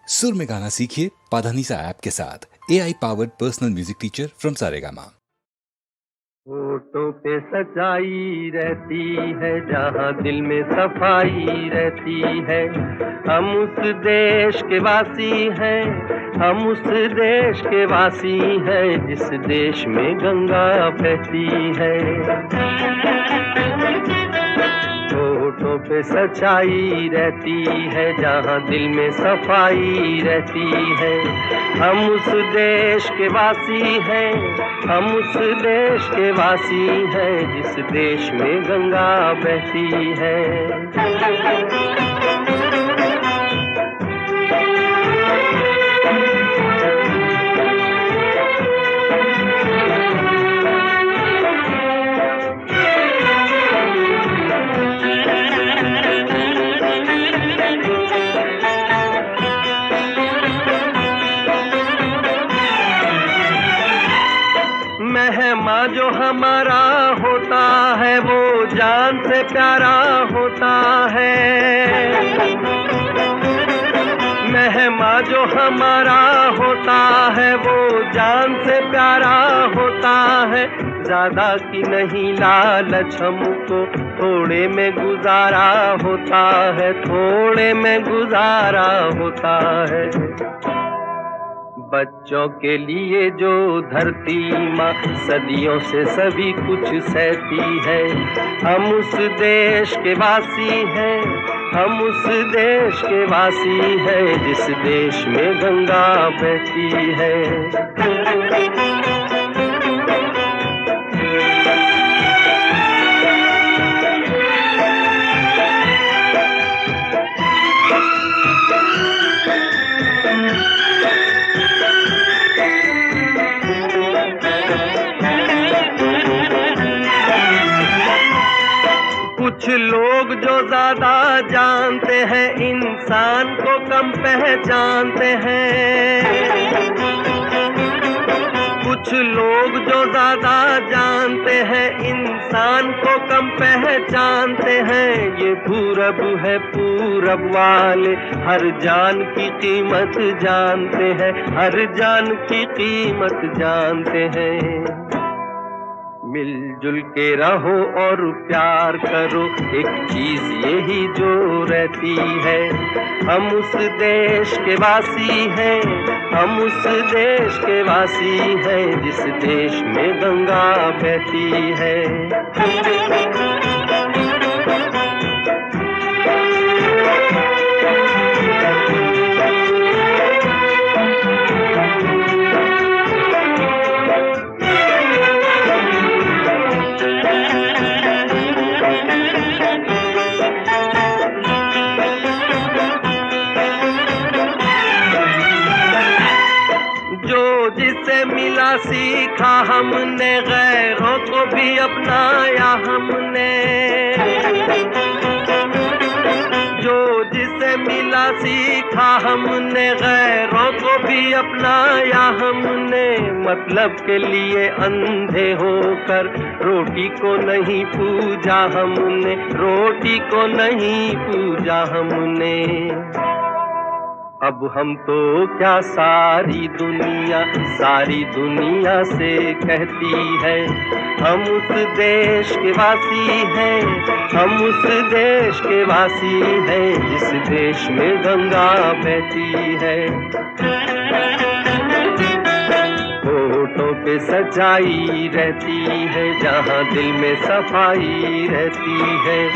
सुर में गाना सीखिए पाधानीसा ऐप के साथ। AI powered personal music teacher from Saregama. होठों पे सच्चाई रहती है, जहाँ दिल में सफाई रहती है। हम उस देश के वासी हैं, हम उस देश के वासी हैं, जिस देश में गंगा बहती है। होठों पे सच्चाई रहती है, जहाँ दिल में सफाई रहती है। हम उस देश के वासी हैं, हम उस देश के वासी हैं, जिस देश में गंगा बहती है। मेहमान जो हमारा होता है, वो जान से प्यारा होता है। मेहमान जो हमारा होता है, वो जान से प्यारा होता है। ज्यादा की नहीं लालच हमको, थोड़े में गुजारा होता है, थोड़े में गुजारा होता है। बच्चों के लिए जो धरती माँ सदियों से सभी कुछ सहती है। हम उस देश के वासी हैं, हम उस देश के वासी हैं, जिस देश में गंगा बहती है। कुछ लोग जो ज्यादा जानते हैं, इंसान को कम पहचानते हैं। कुछ लोग जो ज्यादा जानते हैं, इंसान को कम पहचानते हैं। ये पूरब है, पूरब वाले हर जान की कीमत जानते हैं, हर जान की कीमत जानते हैं। मिलजुल के रहो और प्यार करो, एक चीज यही जो रहती है। हम उस देश के वासी हैं, हम उस देश के वासी हैं, जिस देश में गंगा बहती है। जिसे मिला सीखा हमने, गैरों को भी अपनाया हमने। जो जिसे मिला सीखा हमने, गैरों को भी अपनाया हमने। मतलब के लिए अंधे होकर रोटी को नहीं पूजा हमने, रोटी को नहीं पूजा हमने। अब हम तो क्या सारी दुनिया से कहती है। हम उस देश के वासी हैं, हम उस देश के वासी हैं, जिस देश में गंगा बहती है। होठों पे सच्चाई रहती है, जहाँ दिल में सफाई रहती है।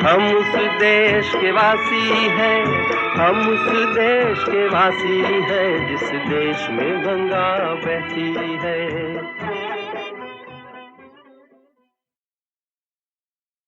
हम उस देश के वासी हैं, हम उस देश के वासी हैं, जिस देश में गंगा बहती है।